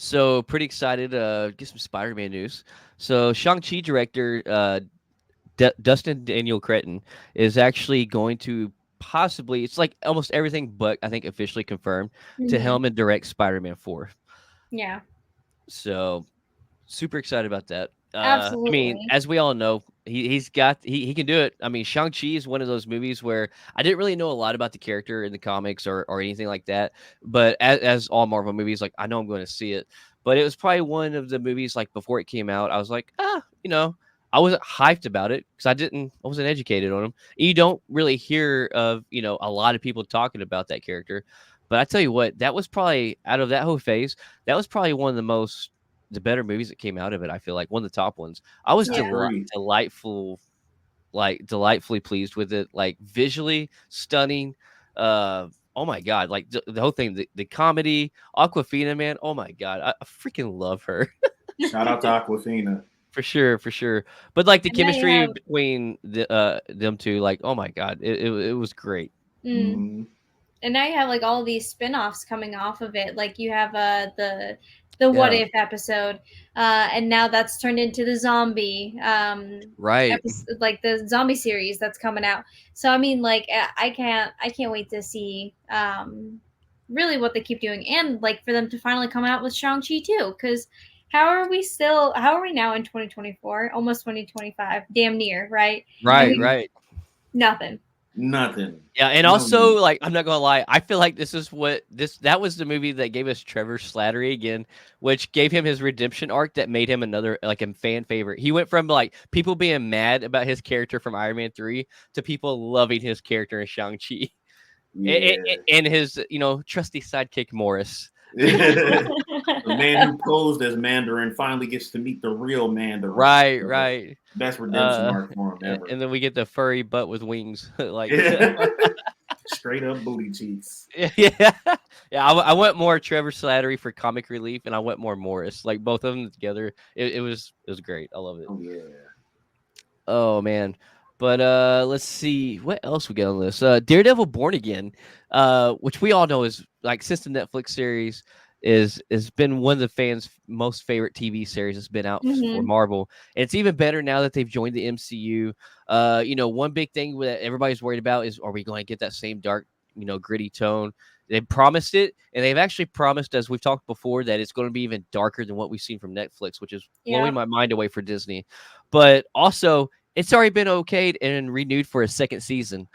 So pretty excited to get some Spider-Man news. So Shang-Chi director Dustin Daniel Creton is actually going to possibly, it's like almost everything but I think officially confirmed, to Hmm. helm and direct Spider-Man 4. Yeah, So super excited about that. I mean, absolutely. as we all know, he can do it. I mean, Shang-Chi is one of those movies where I didn't really know a lot about the character in the comics or anything like that. But as all Marvel movies, like I know I'm going to see it. But it was probably one of the movies like before it came out, I was like, I wasn't hyped about it because I wasn't educated on him. You don't really hear of, a lot of people talking about that character. But I tell you what, that was probably out of that whole phase, that was probably one of the better movies that came out of it. I feel like one of the top ones. I was Yeah. Agree. delightfully pleased with it. Like visually stunning. Oh my god! Like the whole thing, the comedy, Aquafina, man. Oh my god, I freaking love her. Shout out to Aquafina. For sure, for sure. But like the And now you chemistry have, between them two, like oh my god, it was great. mm, Hmm. and now you have like all these spin-offs coming off of it. Like you have the What Yeah, If episode, and now that's turned into the zombie right. episode, like the zombie series that's coming out. So I mean, like I can't wait to see really what they keep doing, and like for them to finally come out with Shang-Chi too, because. How are we now in 2024, almost 2025, damn near, right? And Right, we right. nothing. Nothing. Yeah, and No also, news. like, I'm not gonna lie, I feel like that was the movie that gave us Trevor Slattery again, which gave him his redemption arc that made him another like a fan favorite. He went from like people being mad about his character from Iron Man 3 to people loving his character in Shang-Chi. Yeah. And his, trusty sidekick Morris. The man who posed as Mandarin finally gets to meet the real Mandarin. Right, So, right. best redemption Uh arc for him ever. and then we get the furry butt with wings. Like Straight up booty cheeks. yeah, yeah. I went more Trevor Slattery for comic relief, and I went more Morris. Like both of them together, it was great. I love it. Oh yeah. Oh man, but let's see what else we got on this. Daredevil Born Again, which we all know is like since the Netflix series has been one of the fans' most favorite TV series that's been out for Hmm. Marvel. And it's even better now that they've joined the MCU. One big thing that everybody's worried about is are we going to get that same dark, gritty tone? They promised it, and they've actually promised, as we've talked before, that it's going to be even darker than what we've seen from Netflix, which is blowing Yep. my mind away for Disney. But also, it's already been okayed and renewed for a second season.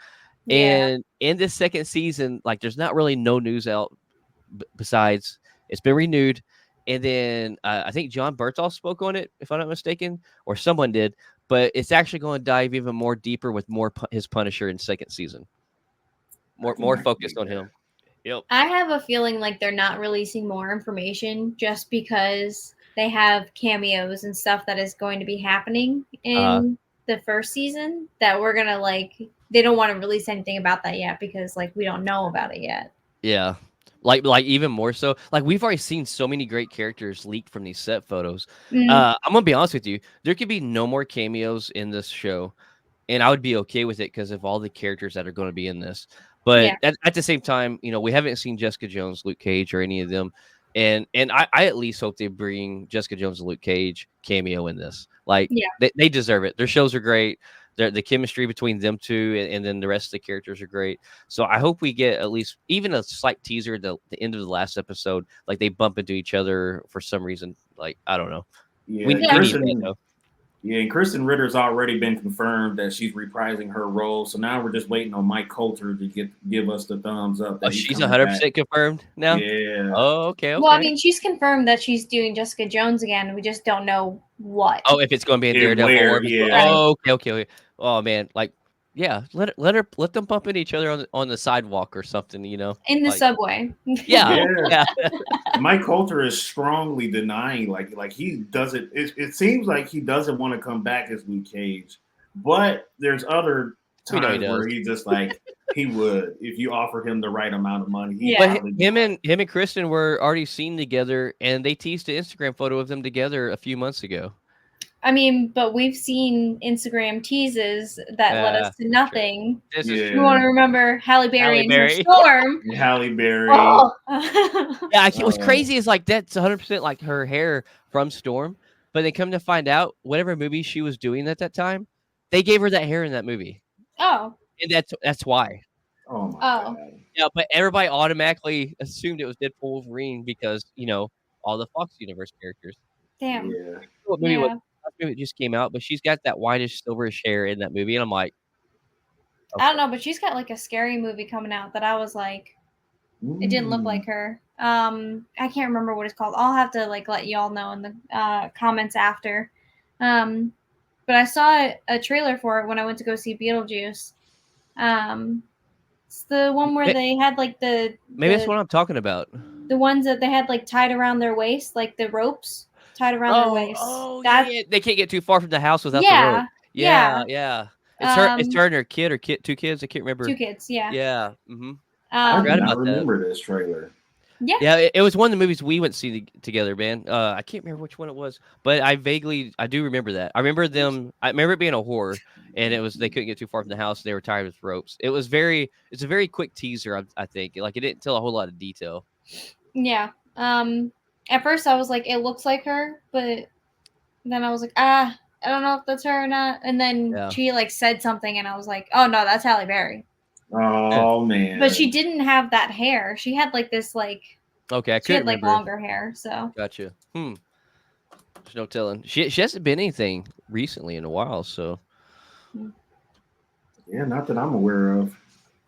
Yeah. And in this second season, like there's not really no news out besides it's been renewed. And then I think John Berthold spoke on it, if I'm not mistaken, or someone did. But it's actually going to dive even more deeper with more his Punisher in second season, more I can focused dig on that. him. Yep. I have a feeling like they're not releasing more information just because they have cameos and stuff that is going to be happening Uh, in the first season that we're gonna like they don't want to release anything about that yet because like we don't know about it yet. yeah. Like even more so. Like we've already seen so many great characters leaked from these set photos. Mm, I'm gonna be honest with you. There could be no more cameos in this show, and I would be okay with it because of all the characters that are going to be in this. But yeah. at the same time, we haven't seen Jessica Jones, Luke Cage, or any of them, and I at least hope they bring Jessica Jones and Luke Cage cameo in this. Like Yeah. they deserve it. Their shows are great. The chemistry between them two and then the rest of the characters are great. So I hope we get at least even a slight teaser at the end of the last episode, like they bump into each other for some reason. Like I don't know. Yeah, We Yeah. need that Kristen. though. Yeah, and Kristen Ritter's already been confirmed that she's reprising her role. So now we're just waiting on Mike Coulter to give us the thumbs up Oh, that he's she's coming back. 100% confirmed now. Yeah. Oh, okay, Well, I okay. mean, she's confirmed that she's doing Jessica Jones again. We just don't know what. Oh, if it's going to be in And Daredevil or where? if it's Yeah. Right. oh, okay, okay, okay. Oh man, like yeah, let them bump into each other on the sidewalk or something, In the like subway. yeah, Yeah. yeah. And Mike Coulter is strongly denying, like he doesn't. It seems like he doesn't want to come back as Luke Cage, but there's other We know he times does. where he just like he would if you offered him the right amount of money, he'd Yeah. But probably be him like, and Kristen were already seen together, and they teased the Instagram photo of them together a few months ago. I mean, but we've seen Instagram teases that led us to True. nothing. This is Yeah. You want to remember Halle Berry Halle and her Berry. storm? Halle Berry. Oh. Yeah, what's Uh, crazy is like that's 100% like her hair from Storm, but they come to find out whatever movie she was doing at that time, they gave her that hair in that movie, Oh. and that's why. oh my Oh. god. Yeah, but everybody automatically assumed it was Deadpool Wolverine because all the Fox universe characters. Damn. Yeah. What movie was Yeah. last movie that just came out? But she's got that whitish silverish hair in that movie, and I'm like, I don't okay, know, but she's got like a scary movie coming out that I was like, it didn't look Mm. like her. I can't remember what it's called. I'll have to like let y'all know in the comments after. But I saw a trailer for it when I went to go see Beetlejuice. It's the one where they had like maybe that's what I'm talking about. the ones that they had like tied around their waist, like the ropes tied around their waist. Yeah. They can't get too far from the house without the rope. Yeah. Yeah. It's her and her kid or two kids. I can't remember. 2 kids. Yeah. Yeah. Mm-hmm. I forgot do about not that. remember this trailer. Yeah. Yeah, it was one of the movies we went to see together, man. I can't remember which one it was, but I do remember that. I remember it being a horror, and it was they couldn't get too far from the house. And they were tied with ropes. It's a very quick teaser. I think like it didn't tell a whole lot of detail. Yeah. At first I was like, it looks like her, but then I was like, I don't know if that's her or not. And then Yeah. she like said something, and I was like, oh no, that's Halle Berry. Oh man. But she didn't have that hair. She had like this like Okay, I she had couldn't like remember. longer hair. So Gotcha. There's no telling. She hasn't been anything recently in a while, so. Yeah, not that I'm aware of.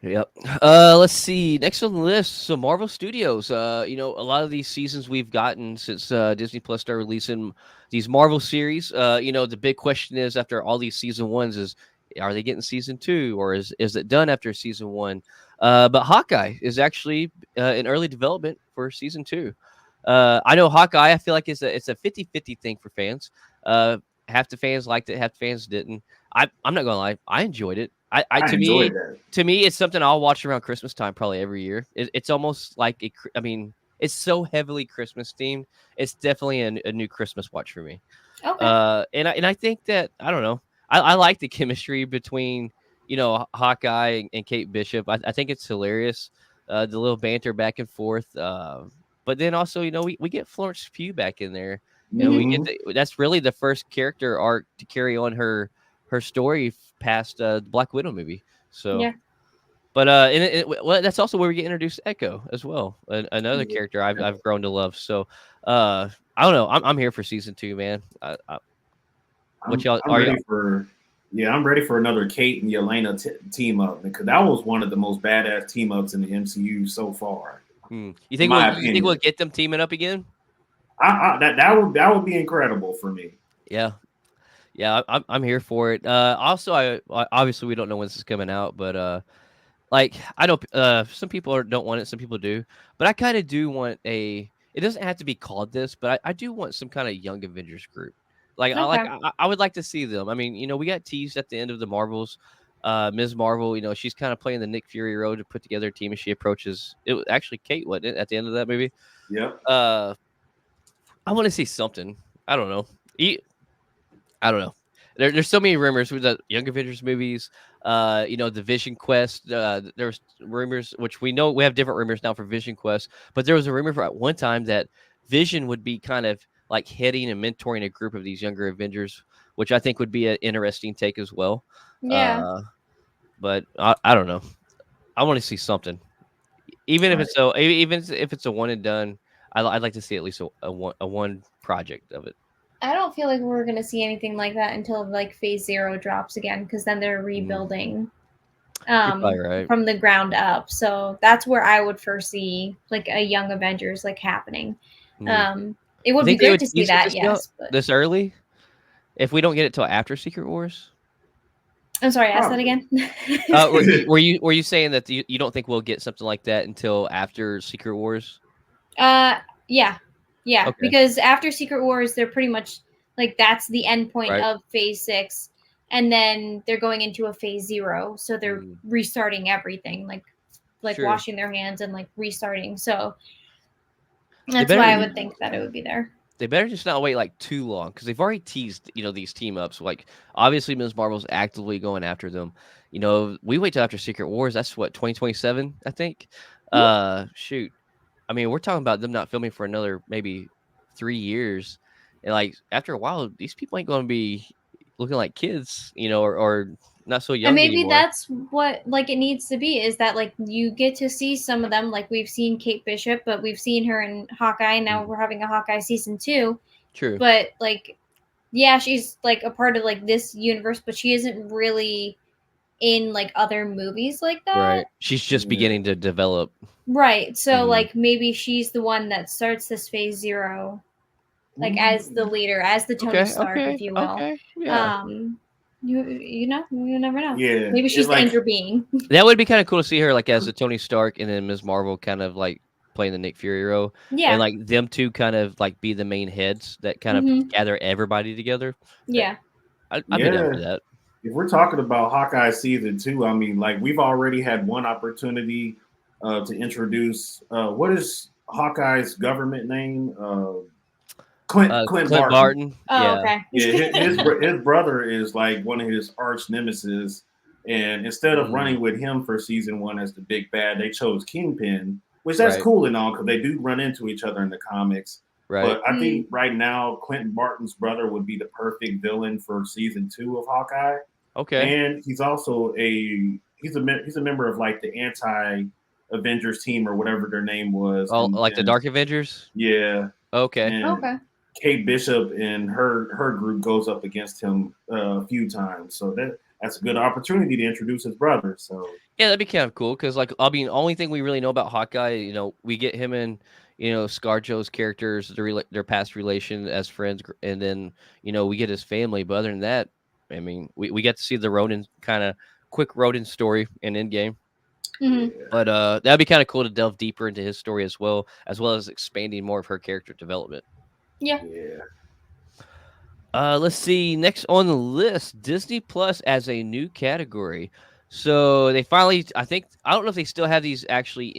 Yep. Let's see. Next on the list, so Marvel Studios. A lot of these seasons we've gotten since Disney Plus started releasing these Marvel series. The big question is after all these season ones is, are they getting season 2 or is it done after season 1? But Hawkeye is actually in early development for season 2. I know Hawkeye. I feel like it's a 50-50 thing for fans. Half the fans liked it, half the fans didn't. I'm not gonna lie. I enjoyed it. I enjoyed that. To me, it's something I'll watch around Christmas time probably every year. It's almost like it's so heavily Christmas themed. It's definitely a new Christmas watch for me. okay. And I think that I don't know. I like the chemistry between Hawkeye and Kate Bishop. I think it's hilarious. The little banter back and forth. But then also we get Florence Pugh back in there. We get that's really the first character arc to carry on her story past the Black Widow movie. So, Yeah. but that's also where we get introduced to Echo as well, another character I've grown to love. So, I don't know. I'm here for season 2, man. What y'all I'm are ready you? for. Yeah, I'm ready for another Kate and Yelena team up because that was one of the most badass team ups in the MCU so far. You think we'll get them teaming up again? That would be incredible for me. Yeah. Yeah, I'm here for it. Also, I obviously we don't know when this is coming out, but like I know some people don't want it, some people do, but I kind of do want a. It doesn't have to be called this, but I do want some kind of Young Avengers group. Like Okay. I would like to see them. I mean, we got teased at the end of the Marvels. Ms. Marvel, she's kind of playing the Nick Fury role to put together a team, and she approaches. It was actually Kate, wasn't it, at the end of that movie? Yep. I want to see something. I don't know. I don't know. There's so many rumors with the Young Avengers movies. The Vision Quest. There's rumors, which we know we have different rumors now for Vision Quest, but there was a rumor for at one time that Vision would be kind of like heading and mentoring a group of these younger Avengers, which I think would be an interesting take as well. Yeah. But I don't know. I want to see something, even if it's a one and done. I'd like to see at least a one project of it. I don't feel like we're gonna see anything like that until like Phase 0 drops again, because then they're rebuilding You're probably right. from the ground up. So that's where I would first see like a Young Avengers like happening. It would be great to see that, yes. But This early, if we don't get it till after Secret Wars. I'm sorry, ask that again. Were you saying that you don't think we'll get something like that until after Secret Wars? Yeah. Okay. Because after Secret Wars, they're pretty much like that's the end point of Phase 6, and then they're going into a Phase 0. So they're restarting everything, like sure. Washing their hands and like restarting. So that's why I would think that it would be there. they better just not wait like too long because they've already teased, these team ups. Like obviously, Ms. Marvel's actively going after them. We wait till after Secret Wars. That's what 2027, I think. Shoot, I mean, we're talking about them not filming for another maybe 3 years, and like after a while, these people ain't going to be looking like kids, or not so And young maybe anymore. that's what like it needs to be, is that like you get to see some of them. Like we've seen Kate Bishop, but we've seen her in Hawkeye. Now Mhm. we're having a Hawkeye season 2. True. But like, yeah, she's like a part of like this universe, but she isn't really in like other movies like that. Right. She's just Yeah. beginning to develop. Right. So Mhm. like maybe she's the one that starts this phase 0, like as the Mm. leader, as the Tony Okay. Stark, if Okay. you will. Okay. Yeah. Um, you never know. Yeah, Maybe it's she's the like Ender Being. That would be kind of cool to see her like as a Tony Stark and then Ms. Marvel kind of like playing the Nick Fury role and Yeah. like them two kind of like be the main heads that kind of Mm-hmm. gather everybody together. That Yeah. I'd be down yeah. for that. If we're talking about Hawkeye season 2, I mean, like we've already had one opportunity to introduce what is Hawkeye's government name? Clint Clint Barton. Barton, Oh, yeah. okay. Yeah, his brother is like one of his arch nemesis, and instead of Mm, running with him for season 1 as the big bad, they chose Kingpin, which that's right, cool and all because they do run into each other in the comics. right. But I Mm, think right now Clinton Barton's brother would be the perfect villain for season 2 of Hawkeye, Okay. and he's also he's a member of like the anti Avengers team or whatever their name was, Oh, and, like the and Dark Avengers. yeah, Okay. and okay. Kate Bishop and her group goes up against him a few times, so that's a good opportunity to introduce his brother. So Yeah, that'd be kind of cool because, like, I mean, only thing we really know about Hawkeye, we get him and ScarJo's characters, their past relation as friends, and then we get his family. But other than that, I mean, we get to see the Ronin kind of quick Ronin story in Endgame. Mm-hmm. yeah, But that'd be kind of cool to delve deeper into his story as well as expanding more of her character development. Yeah. yeah, Let's see. Next on the list, Disney Plus as a new category. So they finally, I don't know if they still have these actually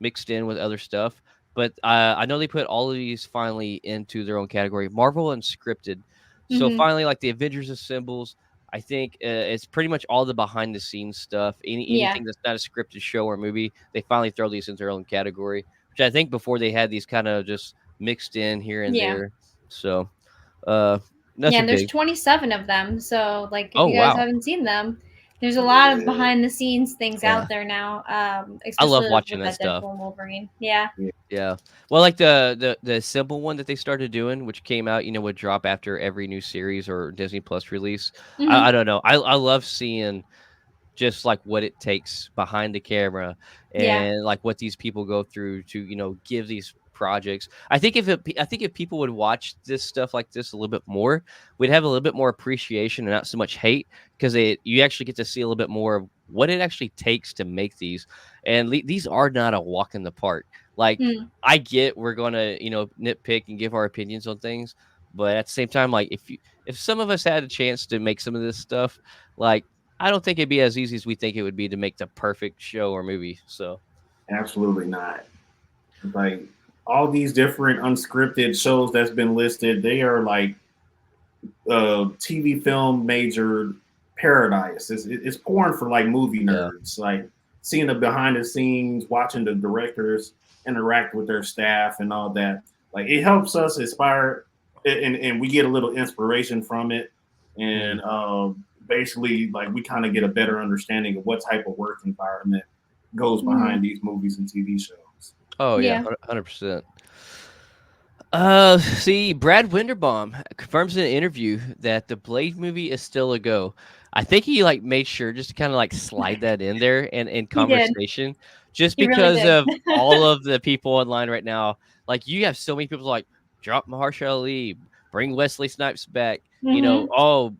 mixed in with other stuff, but I know they put all of these finally into their own category. Marvel Unscripted. So Mm-hmm. finally, like the Avengers Assembles, I think it's pretty much all the behind the scenes stuff. Yeah. Anything that's not a scripted show or movie, they finally throw these into their own category, which I think before they had these kind of just mixed in here and Yeah. there. So. Uh, Yeah, Nothing and there's big. 27 of them. So, like, if Oh, you guys wow. haven't seen them, there's a lot of yeah, behind the scenes things Yeah. out there now, I love especially watching with that that stuff. Deadpool and Wolverine. Yeah. Yeah. Well, like the simple one that they started doing, which came out, would drop after every new series or Disney Plus release. Mm-hmm. I don't know. I love seeing just like what it takes behind the camera Yeah. and like what these people go through to give these projects. I think if people would watch this stuff like this a little bit more, we'd have a little bit more appreciation and not so much hate because you actually get to see a little bit more of what it actually takes to make these, and these are not a walk in the park. Like Mm. I get we're gonna nitpick and give our opinions on things, but at the same time, like if some of us had a chance to make some of this stuff, like I don't think it'd be as easy as we think it would be to make the perfect show or movie. So, absolutely not. Like all these different unscripted shows that's been listed, they are like TV film major paradise. It's porn for like movie yeah. nerds. Like seeing the behind the scenes, watching the directors interact with their staff and all that. Like it helps us inspire, and we get a little inspiration from it. Mhm. And basically, like we kind of get a better understanding of what type of work environment goes Mm-hmm. behind these movies and TV shows. Oh, yeah, Yeah. 100%. See, Brad Winderbaum confirms in an interview that the Blade movie is still a go. I think he like made sure just to kind of like slide that in there and in He did. conversation, just He really because did. of all of the people online right now. Like you have so many people like drop Mahershala Ali, bring Wesley Snipes back. Mm-hmm.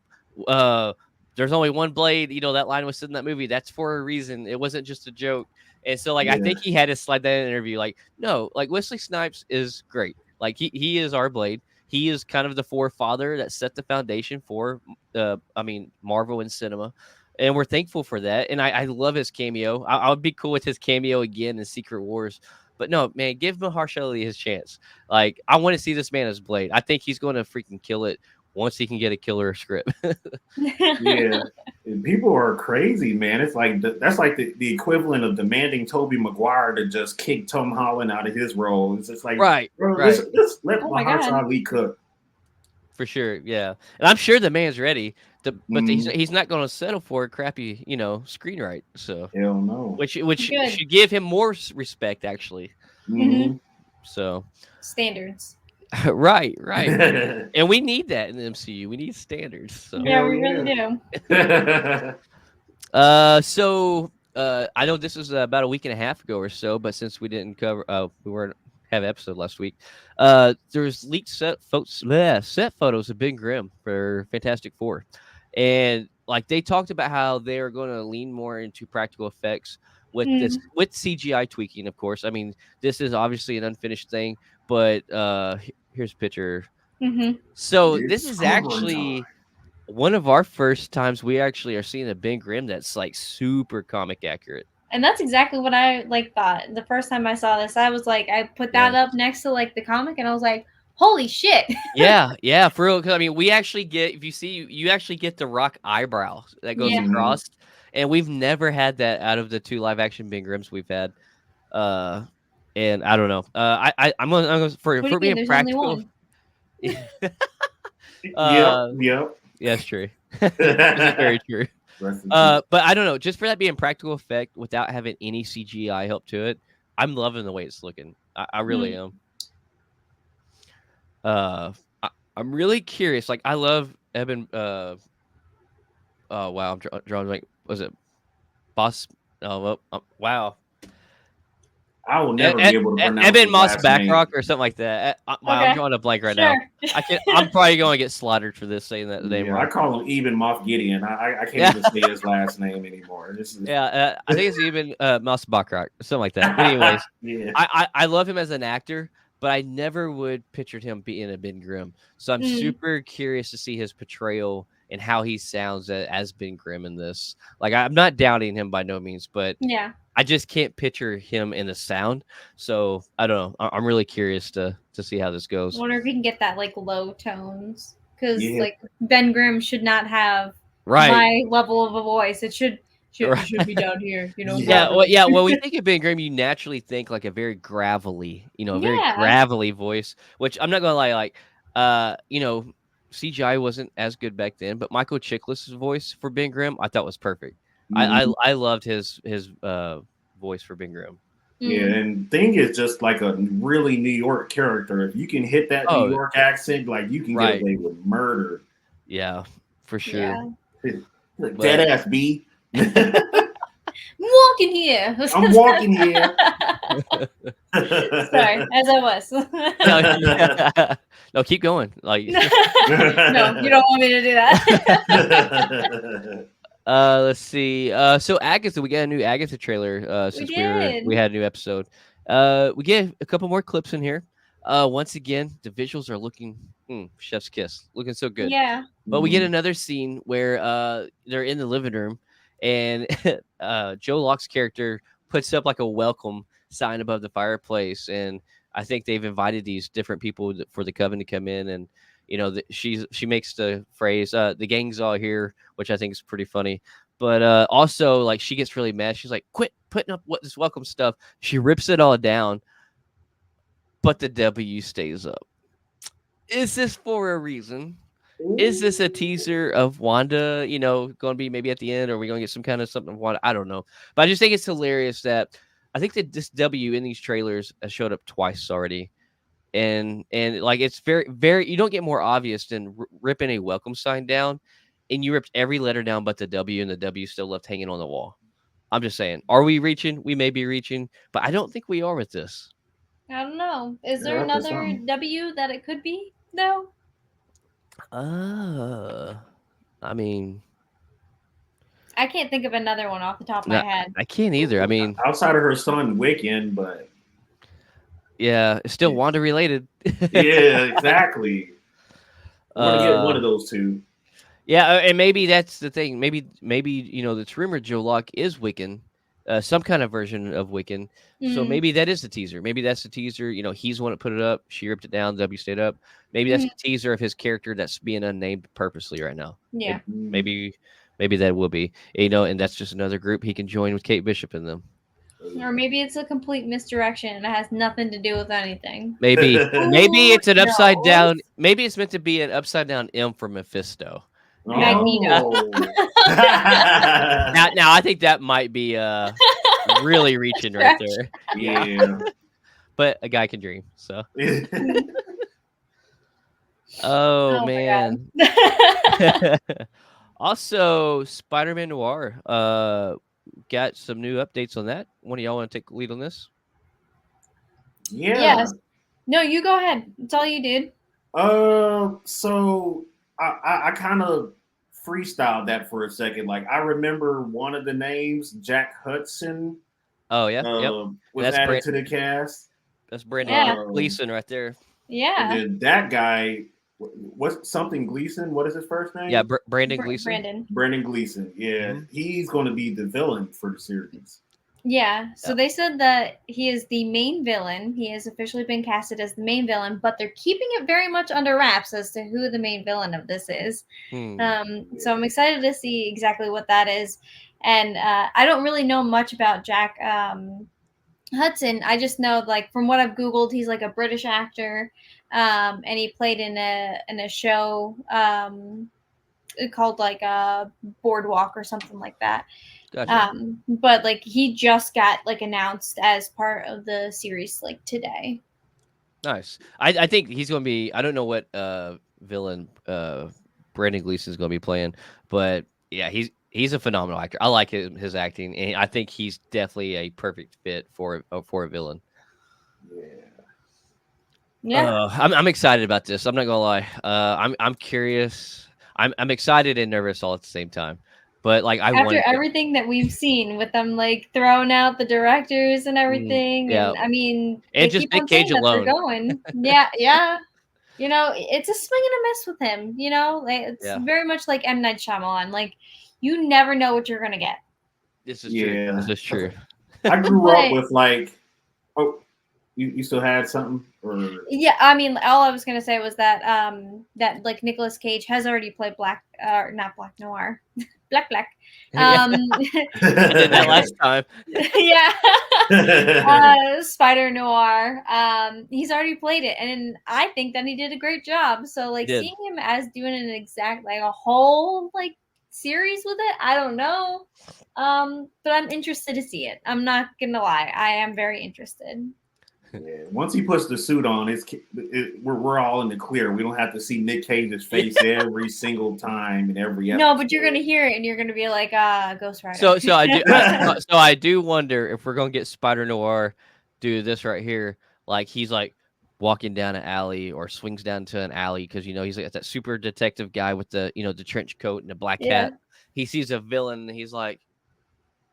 Uh, there's only one Blade. That line was in that movie. That's for a reason. It wasn't just a joke. And so, like, I Yeah, think he had to slide that in an interview. Like, no, like Wesley Snipes is great. Like he is our Blade. He is kind of the forefather that set the foundation for Marvel and cinema. And we're thankful for that. And I love his cameo. I would be cool with his cameo again in Secret Wars. But no, man, give Mahershala his chance. Like, I want to see this man as Blade. I think he's going to freaking kill it once he can get a killer script. Yeah. And people are crazy, man. It's like that's like the equivalent of demanding Tobey Maguire to just kick Tom Holland out of his role. It's just like, Right, bro, right. let's let Oh my God. Mahershala Ali cook. For sure, yeah. And I'm sure the man's ready, but Mhm. he's not going to settle for a crappy, screenwrite. So, Hell no. which Good. should give him more respect, actually. Mhm. So, Standards. right. And we need that in the MCU. We need standards. So, Yeah, we really do. I know this was about a week and a half ago or so, but since we didn't we weren't have an episode last week. There's leaked set photos of Ben Grimm for Fantastic Four, and like they talked about how they are going to lean more into practical effects with this with CGI tweaking. Of course, I mean this is obviously an unfinished thing, but here's a picture. So this It's is covering actually time. one of our first times we actually are seeing a Ben Grimm that's like super comic accurate. And that's exactly what I thought. The first time I saw this, I was like, I put that up next to like the comic, and I was like, holy shit. Yeah, for real. 'Cause, I mean, we actually get, if you see, you actually get the Rock eyebrow that goes Yeah. across, and we've never had that out of the 2 live action Ben Grimms we've had. And I don't know. I'm gonna for What do you mean? being There's practical. only one. Yep. Yeah, it's true. This is very true. But I don't know. Just for that being practical effect without having any CGI help to it, I'm loving the way it's looking. I really am. I'm really curious. Like, I love Eben. Oh wow, I'm drawing like, was it Boss? Oh well, wow. I will never be able to pronounce Eben his Moss last name. Backrock or something like that. Wow, Okay. I'm drawing a blank right now. I'm probably going to get slaughtered for this saying that name Yeah, wrong. I call him Eben Moff Gideon. I can't even say his last name anymore. This is... Yeah, I think it's even Moss Backrock, something like that. But anyways, yeah. I love him as an actor, but I never would pictured him being a Ben Grimm. So I'm super curious to see his portrayal and how he sounds as Ben Grimm in this. Like, I'm not doubting him by no means, but Yeah. I just can't picture him in the sound. So I don't know. I'm really curious to see how this goes. I wonder if we can get that like low tones, because Yeah. like Ben Grimm should not have Right. my level of a voice. It should be down here, you know. Yeah. Well, we think of Ben Grimm, you naturally think like a very gravelly, very gravelly voice. Which I'm not gonna lie, like, CGI wasn't as good back then, but Michael Chiklis' voice for Ben Grimm, I thought was perfect. I loved his voice for Ben Grimm. Yeah, and thing is just like a really New York character. If you can hit that New York accent, like you can get away with murder. Yeah, for sure. Yeah. Dead ass B. I'm walking here. I'm walking here. Sorry, as I was. No, keep going. Like, no, you don't want me to do that. Let's see. So Agatha, we got a new Agatha trailer. Since we had a new episode. We get a couple more clips in here. Once again, the visuals are looking chef's kiss, looking so good. Yeah. But we get another scene where they're in the living room, and Joe Locke's character puts up like a welcome sign above the fireplace, and I think they've invited these different people for the coven to come in, and she makes the phrase the gang's all here, which I think is pretty funny. But also, like, she gets really mad. She's like, quit putting up this welcome stuff. She rips it all down, but the W stays up. Is this for a reason? Is this a teaser of Wanda, going to be maybe at the end, or are we going to get some kind of something of Wanda? I don't know. But I just think it's hilarious that I think that this W in these trailers has showed up twice already. And like, it's very, very, you don't get more obvious than ripping a welcome sign down, and you ripped every letter down but the W, and the W still left hanging on the wall. I'm just saying, are we reaching? We may be reaching, but I don't think we are with this. I don't know. Is there another W that it could be, though? I mean, I can't think of another one off the top of my head. I can't either. I mean, outside of her son Wiccan, but yeah, it's still Wanda related. Yeah, exactly. I want to get one of those two. Yeah, and maybe that's the thing. Maybe it's rumored Joe Locke is Wiccan, some kind of version of Wiccan. So Mm, maybe that is the teaser. Maybe that's the teaser. You know, he's the one that put it up. She ripped it down. W stayed up. Maybe that's mm, a teaser of his character that's being unnamed purposely right now. yeah. Maybe, maybe that will be. You know, and that's just another group he can join with Kate Bishop in them. Or maybe it's a complete misdirection and it has nothing to do with anything. Maybe, maybe Who it's an upside knows? down. Maybe it's meant to be an upside down M for Mephisto. You know. Magneto. Oh. Now I think that might be really reaching right Stretch. there. Yeah. But a guy can dream. So. Mm. Oh Oh my man. god. Also, Spider-Man Noir. Got some new updates on that. One of y'all want to take the lead on this? Yeah. Yes. No, you go ahead. It's all you did. So I kind of freestyled that for a second. Like I remember one of the names, Jack Hudson, Oh yeah, yep. was That's added to the cast. That's Brandon Yeah. Gleason right there. And Yeah. then that guy, what's something Gleason? What is his first name? Yeah, Brandon Gleason. Brandon. Brendan Gleason. Yeah, Mhm. he's going to be the villain for the series. Yeah. So Yep. they said that he is the main villain. He has officially been casted as the main villain, but they're keeping it very much under wraps as to who the main villain of this is. Hmm. So I'm excited to see exactly what that is. And I don't really know much about Jack Hudson. I just know, like, from what I've Googled, he's like a British actor. And he played in a show called like Boardwalk or something like that. Gotcha. But like he just got like announced as part of the series like today. Nice. I think he's going to be. I don't know what villain Brandon Gleason's going to be playing, but yeah, he's a phenomenal actor. I like his acting, and I think he's definitely a perfect fit for a villain. Yeah. Yeah. I'm excited about this. I'm not gonna lie. I'm curious. I'm excited and nervous all at the same time. But like I After want. everything that we've seen with them like throwing out the directors and everything, Yeah, and I mean and they just keep Nick on saying Cage that they're alone. going. Yeah, yeah. You know, it's a swing and a miss with him. You know, like, it's Yeah. very much like M. Night Shyamalan. Like you never know what you're gonna get. This is true. Yeah. This is true. I grew up But- with like, oh, you still had something or Yeah, I mean, all I was gonna say was that that like Nicolas Cage has already played not Black Noir, Black. Yeah. I did that last time. Yeah, Spider Noir. He's already played it, and I think that he did a great job. So like He did. seeing him as doing an exact like a whole like series with it, I don't know. But I'm interested to see it. I'm not gonna lie, I am very interested. Yeah. Once he puts the suit on, we're all in the clear. We don't have to see Nick Cage's face every single time in every episode. No, but you're gonna hear it, and you're gonna be like, Ghost Rider. So I do wonder if we're gonna get Spider Noir do this right here. Like he's like walking down an alley or swings down to an alley because he's like that super detective guy with the the trench coat and the black Yeah. hat. He sees a villain and he's like,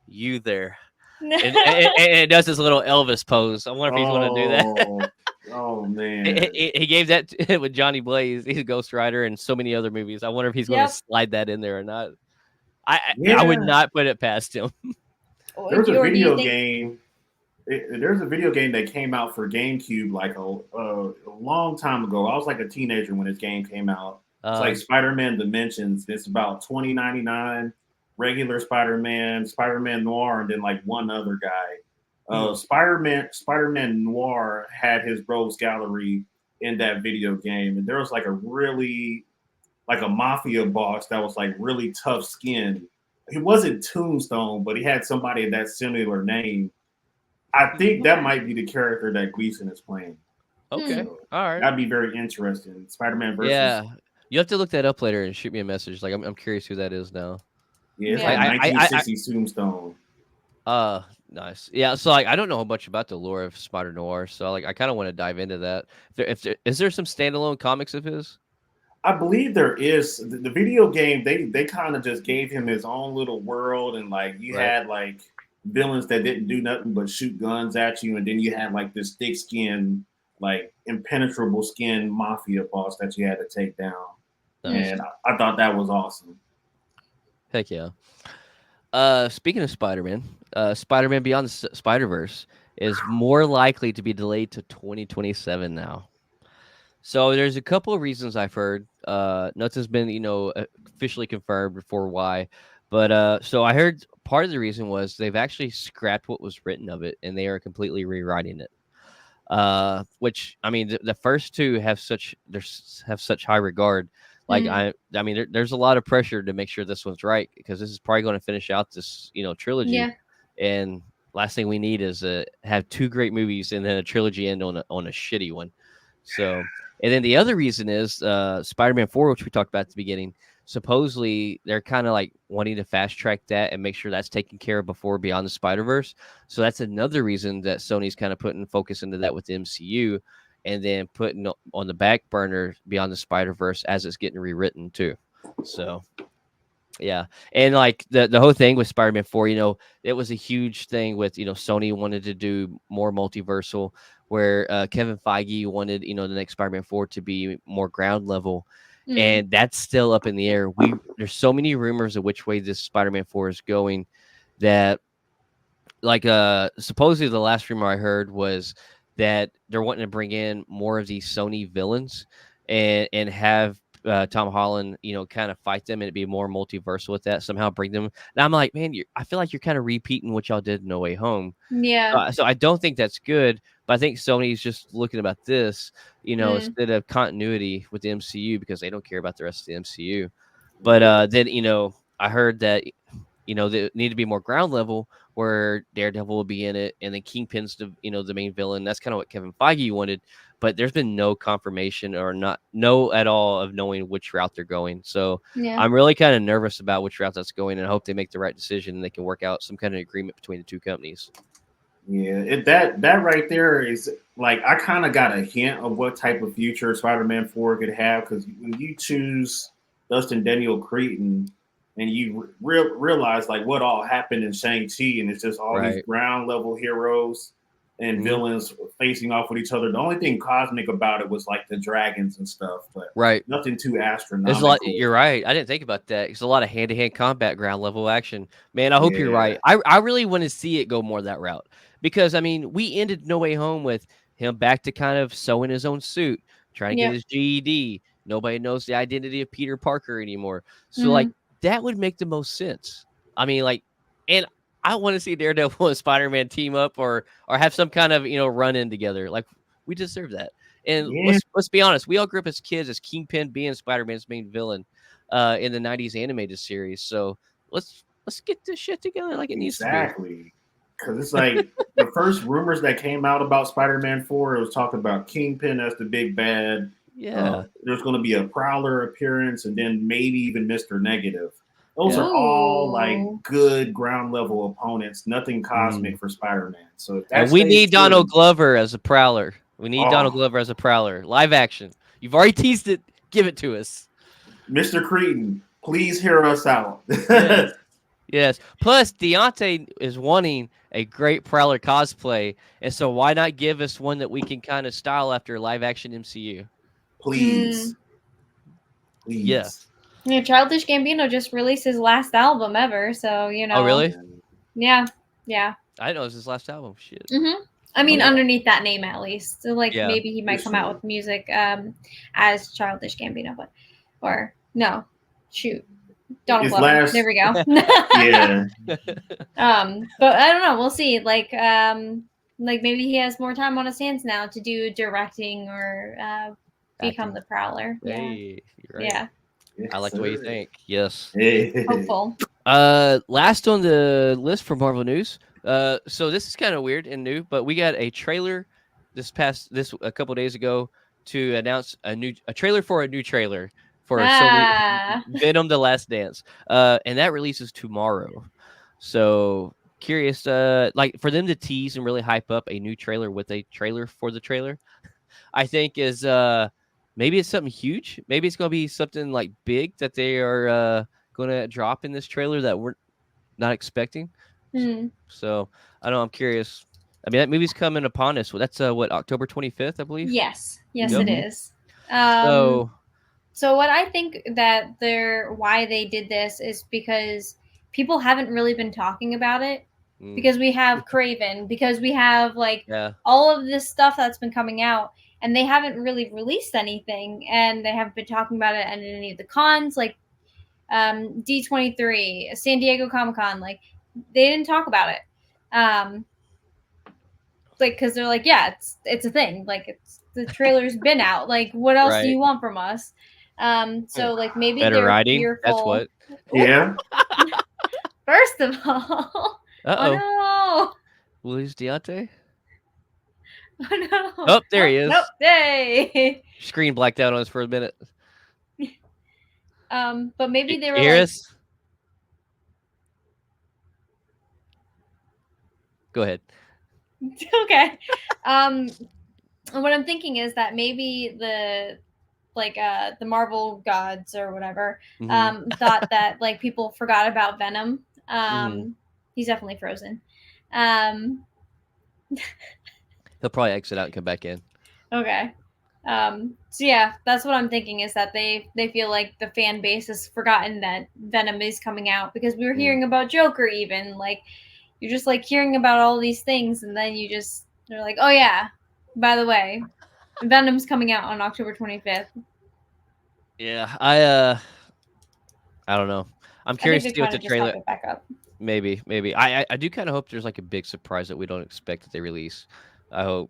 "You there?" And it does this little Elvis pose. I wonder if he's going to do that. Oh man, he gave that with Johnny Blaze. He's a Ghost Rider and so many other movies. I wonder if he's going to slide that in there or not. I would not put it past him. There's a video game. There's a video game that came out for GameCube like a long time ago. I was like a teenager when this game came out. It's like Spider-Man Dimensions. It's about $20.99. Regular Spider-Man, Spider-Man Noir, and then like one other guy. Spider-Man Noir had his rogues gallery in that video game, and there was like a mafia boss that was like really tough skinned. He wasn't Tombstone, but he had somebody of that similar name. I think that might be the character that Gleason is playing. Okay, all right, that'd be very interesting. Spider-Man versus. Yeah, you have to look that up later and shoot me a message. Like I'm curious who that is now. Yeah, it's like 1960s Tombstone. Nice. Yeah, so like I don't know much about the lore of Spider Noir, so like I kind of want to dive into that. Is there some standalone comics of his? I believe there is. The video game they kind of just gave him his own little world, and like you had like villains that didn't do nothing but shoot guns at you, and then you had like this thick skin, like impenetrable skin mafia boss that you had to take down. Nice. And I thought that was awesome. Heck yeah. Speaking of Spider-Man, Spider-Man Beyond the Spider-Verse is more likely to be delayed to 2027 now. So there's a couple of reasons I've heard. Nothing's been, officially confirmed for why. But so I heard part of the reason was they've actually scrapped what was written of it and they are completely rewriting it. Which I mean, the first two have such high regard. Like Mm. I mean, there's a lot of pressure to make sure this one's right because this is probably going to finish out this trilogy, Yeah. and last thing we need is have two great movies and then a trilogy end on a shitty one. So, and then the other reason is Spider-Man 4, which we talked about at the beginning. Supposedly, they're kind of like wanting to fast track that and make sure that's taken care of before Beyond the Spider-Verse. So that's another reason that Sony's kind of putting focus into that with the MCU and then putting on the back burner Beyond the Spider-Verse as it's getting rewritten too. So yeah. And like the whole thing with Spider-Man 4, it was a huge thing with, Sony wanted to do more multiversal where Kevin Feige wanted, the next Spider-Man 4 to be more ground level. Mm. And that's still up in the air. There's so many rumors of which way this Spider-Man 4 is going that like supposedly the last rumor I heard was that they're wanting to bring in more of these Sony villains and have Tom Holland, kind of fight them and it'd be more multiversal with that. Somehow bring them. And I'm like, man, I feel like you're kind of repeating what y'all did in No Way Home. Yeah. So I don't think that's good. But I think Sony's just looking about this, Mm. instead of continuity with the MCU because they don't care about the rest of the MCU. But then I heard that they need to be more ground level where Daredevil will be in it, and then Kingpin's the main villain. That's kind of what Kevin Feige wanted, but there's been no confirmation or not no at all of knowing which route they're going. So Yeah. I'm really kind of nervous about which route that's going, and I hope they make the right decision and they can work out some kind of agreement between the two companies. Yeah, that right there is like I kind of got a hint of what type of future Spider-Man 4 could have because when you choose Dustin Daniel Creton and you realize like what all happened in Shang-Chi and it's just all these Right. ground level heroes and Mhm. villains facing off with each other. The only thing cosmic about it was like the dragons and stuff, but Right. nothing too There's a lot. astronomical. You're right. I didn't think about that. It's a lot of hand-to-hand combat, ground level action. Man, I hope you're Yeah, right. I really want to see it go more that route because I mean, we ended No Way Home with him back to kind of sewing his own suit, trying to get Yep. his GED. Nobody knows the identity of Peter Parker anymore. So like Mm. that would make the most sense. I mean, like, and I want to see Daredevil and Spider-Man team up or have some kind of run in together. Like we deserve that. And yeah, let's be honest, we all grew up as kids as Kingpin being Spider-Man's main villain in the '90s animated series. So let's get this shit together like it needs to be. exactly. Because it's like the first rumors that came out about Spider-Man 4, it was talking about Kingpin as the big bad. Yeah, There's going to be a Prowler appearance, and then maybe even Mister Negative. Those yeah. are all like Ooh. good ground level opponents. Nothing cosmic Mm. for Spider-Man. So if that And we stays need true, Donald Glover as a Prowler. We need Donald oh, Glover as a Prowler. Live action. You've already teased it. Give it to us. Mister Cretan, please hear us out. Yes. Yes. Plus, Deontay is wanting a great Prowler cosplay, and so why not give us one that we can kind of style after live action MCU? Please, Mm. please. Yes. Yeah, Childish Gambino just released his last album ever, so Oh, really? yeah, yeah. I didn't know it was his last album. Shit. I mean, Yeah, underneath that name at least. So, like, Yeah. maybe he might for come out sure. with music as Childish Gambino, but or no, shoot, Donald His Glover. There last, we go. yeah, But I don't know. We'll see. Like maybe he has more time on his hands now to do directing or become Acting. the Prowler. Yeah, Hey, you're right. yeah. yes, I like the way you sir. think. Yes. Hey. Hopeful. Last on the list for Marvel news. So this is kind of weird and new, but we got a trailer this a couple days ago to announce a trailer for a new trailer for Sony Ah. Venom: The Last Dance. And that releases tomorrow. So curious, like for them to tease and really hype up a new trailer with a trailer for the trailer, I think is maybe it's something huge. Maybe it's gonna be something like big that they are gonna drop in this trailer that we're not expecting. Hmm. So I don't know. I'm curious. I mean, that movie's coming upon us. Well, that's what October 25th, I believe. Yes. Yes, Yep. it Mhm. is. Um. So So what I think that why they did this is because people haven't really been talking about it Mm. because we have Craven, because we have like Yeah. all of this stuff that's been coming out, and they haven't really released anything, and they haven't been talking about it at any of the cons, like D23, San Diego Comic-Con, like they didn't talk about it. Like, because they're like, yeah, it's a thing. Like, it's the trailer's been out. Like, what else do Right. you want from us? So like maybe Better they're writing. That's fearful. what. Yeah. First of all, Uh-oh. oh Luis Deontay? no, oh no, Oh, there he is. nope, hey. Screen blacked out on us for a minute. But maybe they You were hear like, us? Go ahead. okay. What I'm thinking is that maybe the Marvel gods or whatever thought that like people forgot about Venom. He's definitely frozen. He'll probably exit out and come back in. Okay. So yeah, that's what I'm thinking is that they feel like the fan base has forgotten that Venom is coming out because we were hearing about Joker even, like you're just like hearing about all these things and then they're like, oh yeah, by the way, Venom's coming out on October 25th. Yeah, I don't know. I'm I think curious they're to see what trying the to just hype trailer. it back up. Maybe. I do kind of hope there's like a big surprise that we don't expect that they release. I hope,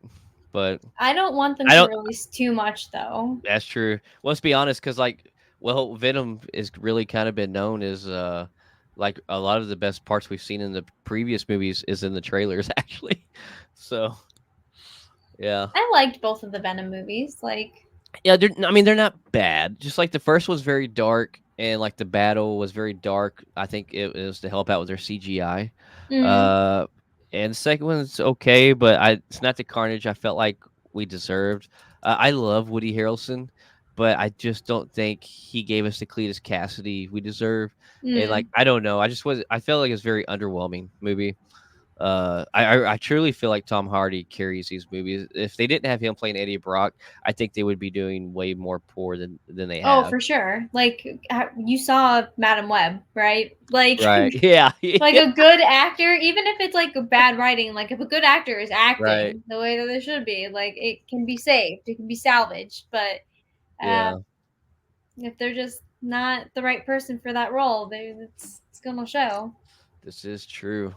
but I don't want them I to don't. release too much though. That's true. Well, let's be honest, because like, well, Venom is really kind of been known as like a lot of the best parts we've seen in the previous movies is in the trailers actually. So yeah. I liked both of the Venom movies. Like, Yeah, I mean, they're not bad. Just like the first was very dark, and like the battle was very dark. I think it was to help out with their CGI. Uh, and the second one's okay, but it's not the carnage I felt like we deserved. I love Woody Harrelson, but I just don't think he gave us the Cletus Cassidy we deserve. And like, I don't know. I felt like it was a very underwhelming movie. I truly feel like Tom Hardy carries these movies. If they didn't have him playing Eddie Brock, I think they would be doing way more poor than they oh, have. for sure. Like you saw Madam Web, right? Like, Right? Yeah. like Yeah. a good actor, even if it's like a bad writing, like if a good actor is Right. acting the way that they should be, like it can be saved, it can be salvaged. But Yeah. if they're just not the right person for that role, it's gonna show. This is true.